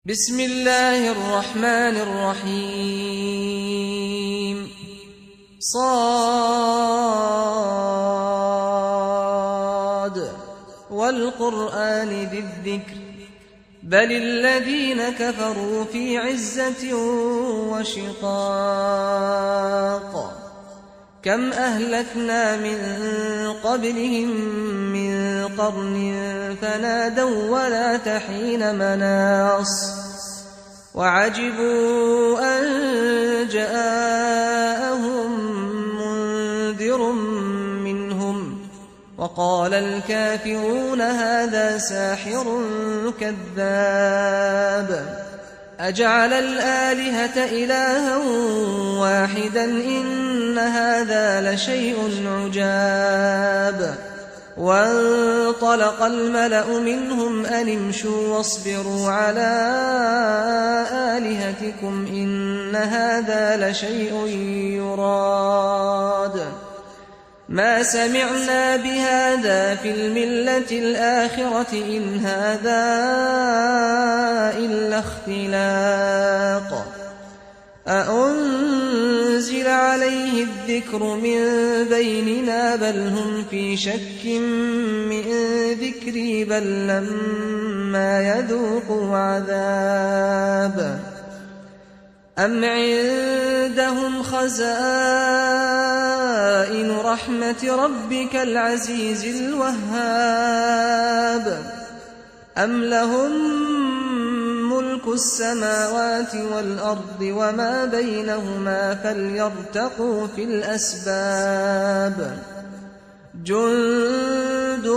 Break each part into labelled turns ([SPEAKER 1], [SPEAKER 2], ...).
[SPEAKER 1] بسم الله الرحمن الرحيم صاد والقرآن ذي الذكر بل الذين كفروا في عزة وشقاق كم أهلكنا من قبلهم من قرن فنادوا ولا تحين مناص وعجبوا أن جاءهم منذر منهم وقال الكافرون هذا ساحر كذاب أجعل الآلهة إلها واحدا إن هذا لشيء عجاب وانطلق الملأ منهم أن امشوا واصبروا على آلهتكم إن هذا لشيء يراد ما سمعنا بهذا في الملة الآخرة إن هذا إلا اختلاق أأنزل عليه الذكر من بيننا بل هم في شك من ذكري بل لما يذوقوا عذاب أم عندهم خزائن رحمة ربك العزيز الوهاب أم لهم ملك السماوات والأرض وما بينهما فليرتقوا في الأسباب جند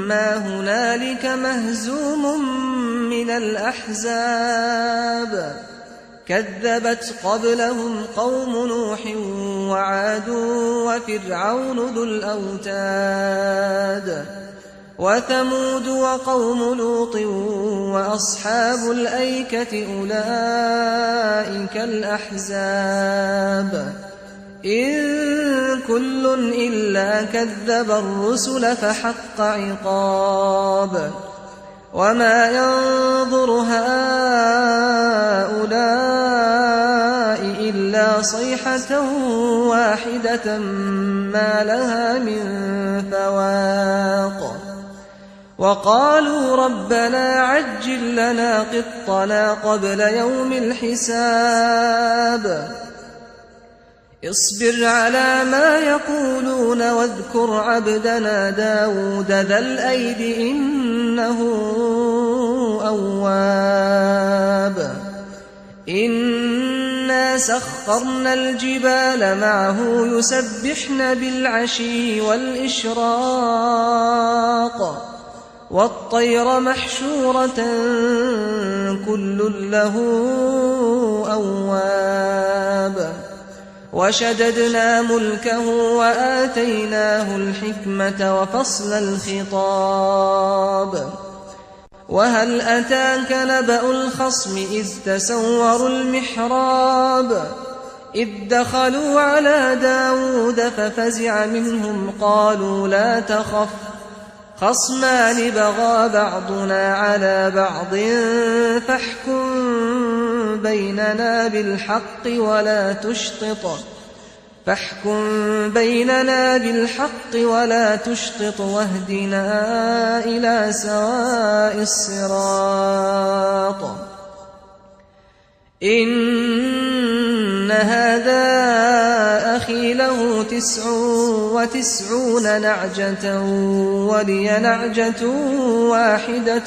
[SPEAKER 1] ما هنالك مهزوم من الأحزاب كذبت قبلهم قوم نوح وعاد وفرعون ذو الأوتاد وثمود وقوم لوط وأصحاب الأيكة أولئك الأحزاب إن كل إلا كذب الرسل فحق عقاب وما ينظر هؤلاء إلا صيحة واحدة ما لها من فواق وقالوا ربنا عجل لنا قطنا قبل يوم الحساب اصبر على ما يقولون واذكر عبدنا داود ذا الأيد إنه أواب إنا سخرنا الجبال معه يسبحن بالعشي والإشراق والطير محشورة كل له أواب وشددنا ملكه وآتيناه الحكمة وفصل الخطاب وهل أتاك نبأ الخصم إذ تسوروا المحراب إذ دخلوا على داود ففزع منهم قالوا لا تخف خصمان بغى بعضنا على بعض فاحكم بيننا بالحق ولا تشطط واهدنا إلى سواء الصراط إن هذا أخي له 99 نعجة ولي نعجة واحدة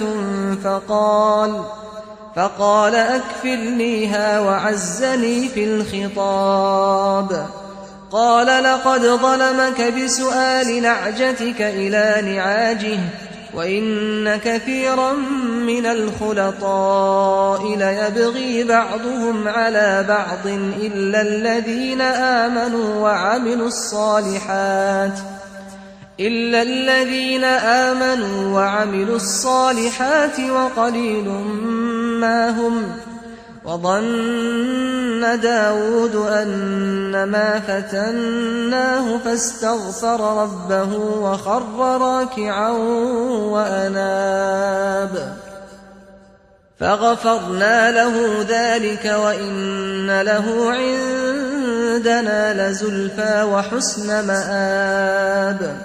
[SPEAKER 1] فقال أكفلنيها وعزني في الخطاب قال لقد ظلمك بسؤال نعجتك إلى نعاجه وإن كثيرا من الخلطاء ليبغي بعضهم على بعض إلا الذين آمنوا وعملوا الصالحات وقليل ما هم وظن داود أنما فتناه فاستغفر ربه وخر راكعا وأناب فغفرنا له ذلك وإن له عندنا لزلفى وحسن مآب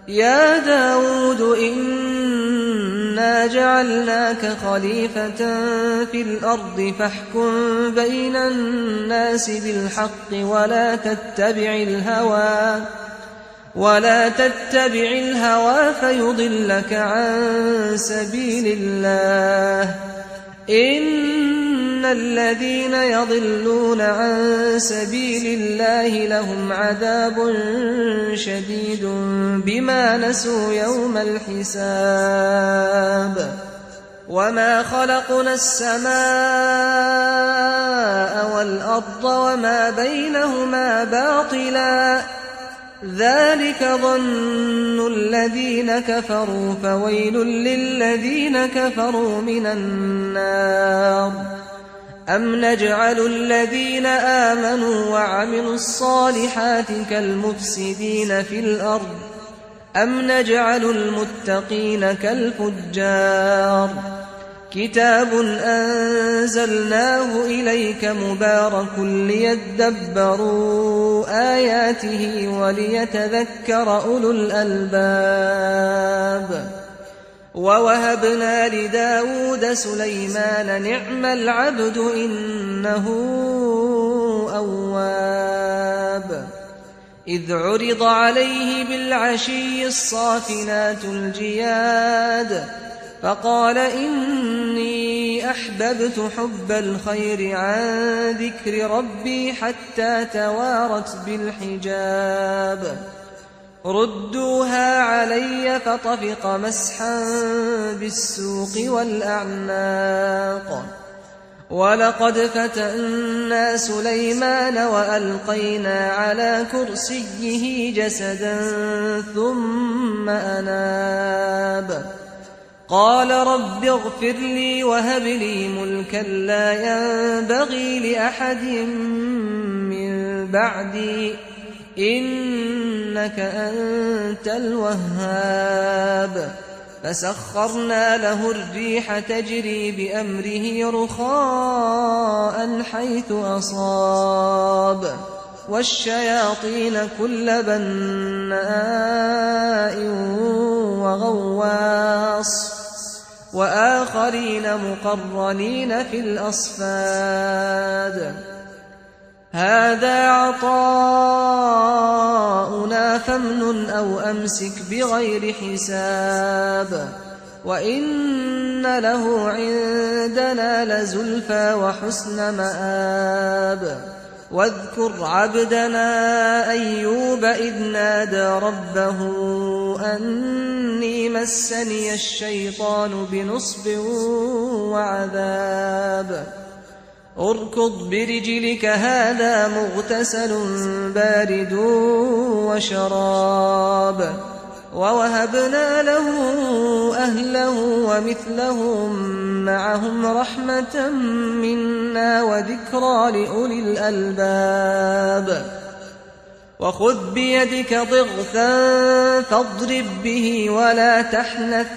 [SPEAKER 1] يا داود إنا جعلناك خليفة في الأرض فاحكم بين الناس بالحق ولا تتبع الهوى فيضلك عن سبيل الله إن الذين يضلون عن سبيل الله لهم عذاب شديد بما نسوا يوم الحساب وما خلقنا السماء والأرض وما بينهما باطلا ذلك ظن الذين كفروا فويل للذين كفروا من النار أم نجعل الذين آمنوا وعملوا الصالحات كالمفسدين في الأرض أم نجعل المتقين كالفجار كتاب أنزلناه إليك مبارك ليدبروا آياته وليتذكر أولو الألباب ووهبنا لداود سليمان نعم العبد إنه أواب إذ عرض عليه بالعشي الصافنات الجياد فقال إني أحببت حب الخير عن ذكر ربي حتى توارت بالحجاب ردوها علي فطفق مسحا بالسوق والأعناق ولقد فتنا سليمان وألقينا على كرسيه جسدا ثم أناب قال رب اغفر لي وهب لي ملكا لا ينبغي لأحد من بعدي إنك أنت الوهاب فسخرنا له الريح تجري بأمره رخاء حيث أصاب والشياطين كل بناء وغواص وآخرين مقرنين في الأصفاد هذا عطاؤنا فامنن أو أمسك بغير حساب وإن له عندنا لزلفى وحسن مآب واذكر عبدنا أيوب إذ نادى ربه أني مسني الشيطان بنصب وعذاب اركض برجلك هذا مغتسل بارد وشراب ووهبنا له أهله ومثلهم معهم رحمة منا وذكرى لأولي الألباب وخذ بيدك ضغثا فاضرب به ولا تحنث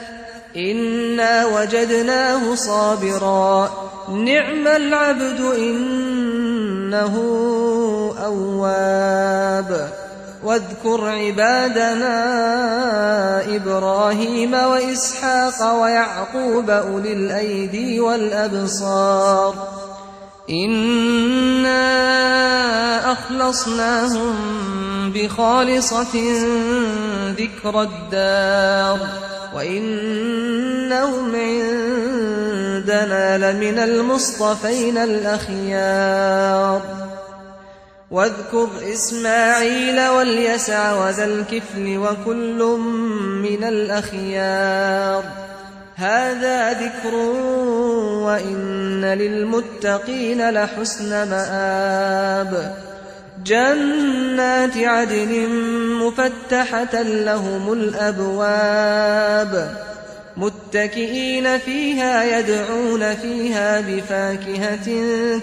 [SPEAKER 1] إنا وجدناه صابرا نعم العبد إنه أواب واذكر عبادنا إبراهيم وإسحاق ويعقوب أولي الأيدي والأبصار إنا أخلصناهم بخالصة ذكر الدار وإنهم عندنا لمن المصطفين الأخيار واذكر إسماعيل واليسع وذا الكفل وكل من الأخيار هذا ذكر وإن للمتقين لحسن مآب جنات عدن مفتحة لهم الأبواب متكئين فيها يدعون فيها بفاكهة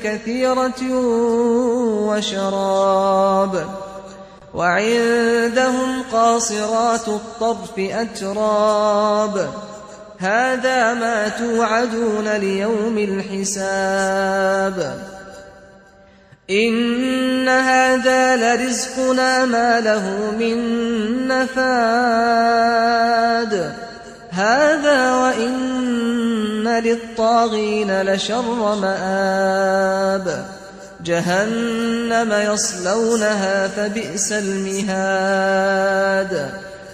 [SPEAKER 1] كثيرة وشراب وعندهم قاصرات الطرف أتراب هذا ما توعدون ليوم الحساب إن هذا لرزقنا ما له من نفاد هذا وإن للطاغين لشر مآب جهنم يصلونها فبئس المهاد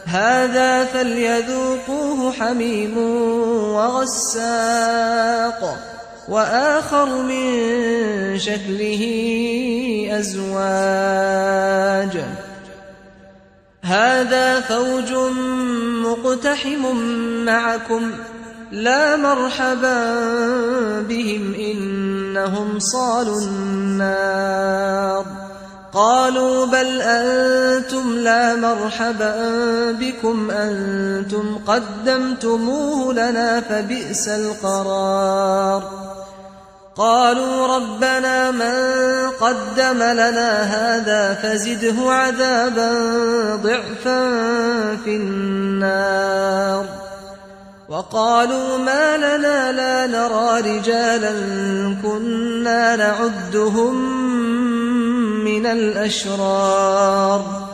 [SPEAKER 1] هذا فليذوقوه حميم وغساق وآخر من شكله أزواج هذا فوج مقتحم معكم لا مرحبا بهم إنهم صالوا النار قالوا بل أنتم لا مرحبا بكم أنتم قدمتموه لنا فبئس القرار قالوا ربنا من قدم لنا هذا فزده عذابا ضعفا في النار وقالوا ما لنا لا نرى رجالا كنا نعدهم من الأشرار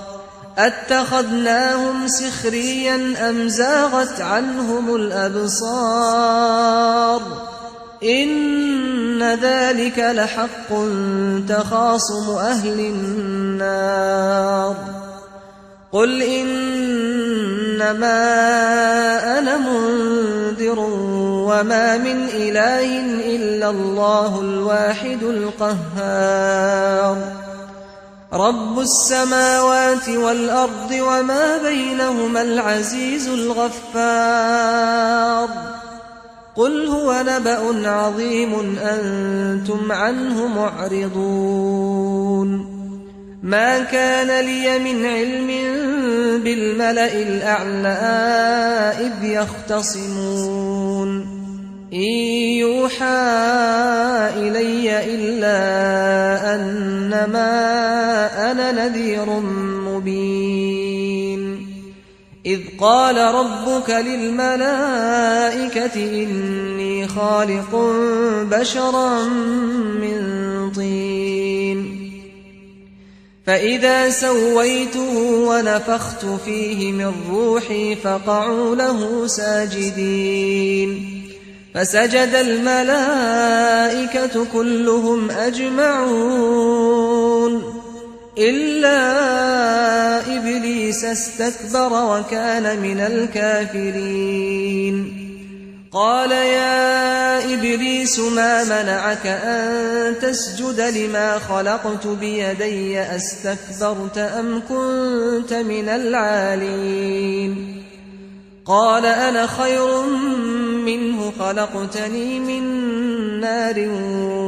[SPEAKER 1] أتخذناهم سخريا أم زاغت عنهم الأبصار إن ذلك لحق تخاصم أهل النار قل إنما أنا منذر وما من إله إلا الله الواحد القهار رب السماوات والأرض وما بينهما العزيز الغفار قل هو نبأ عظيم أنتم عنه معرضون ما كان لي من علم بالملأ الأعلى إذ يختصمون إن يوحى إلي إلا أنما أنا نذير مبين إذ قال ربك للملائكة إني خالق بشرا من طين فإذا سويته ونفخت فيه من روحي فقعوا له ساجدين فسجد الملائكة كلهم أجمعون إلا إبليس استكبر وكان من الكافرين قال يا إبليس ما منعك أن تسجد لما خلقت بيدي أستكبرت أم كنت من العالين قال أنا خير منه خلقتني من نار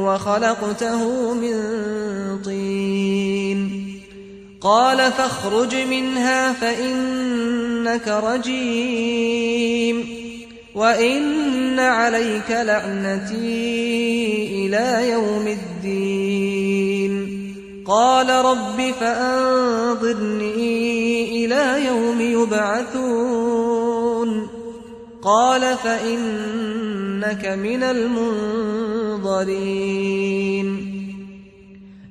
[SPEAKER 1] وخلقته من طين قال فاخرج منها فإنك رجيم وإن عليك لعنتي إلى يوم الدين قال رب فأنظرني إلى يوم يبعثون قال فإنك من المنظرين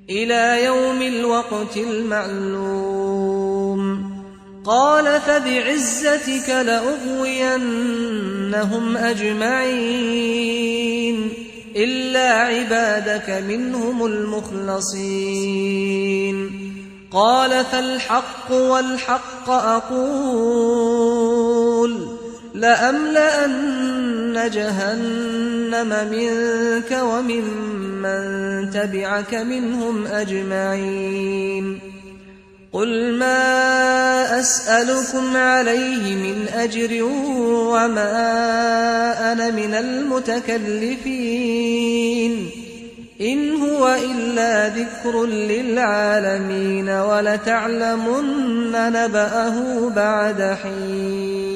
[SPEAKER 1] إلى يوم الوقت المعلوم قال فبعزتك لأغوينهم أجمعين إلا عبادك منهم المخلصين قال فالحق والحق أقول لأملأن جهنم منك وممن تبعك منهم أجمعين قل ما أسألكم عليه من أجر وما أنا من المتكلفين إن هو إلا ذكر للعالمين ولتعلمن نبأه بعد حين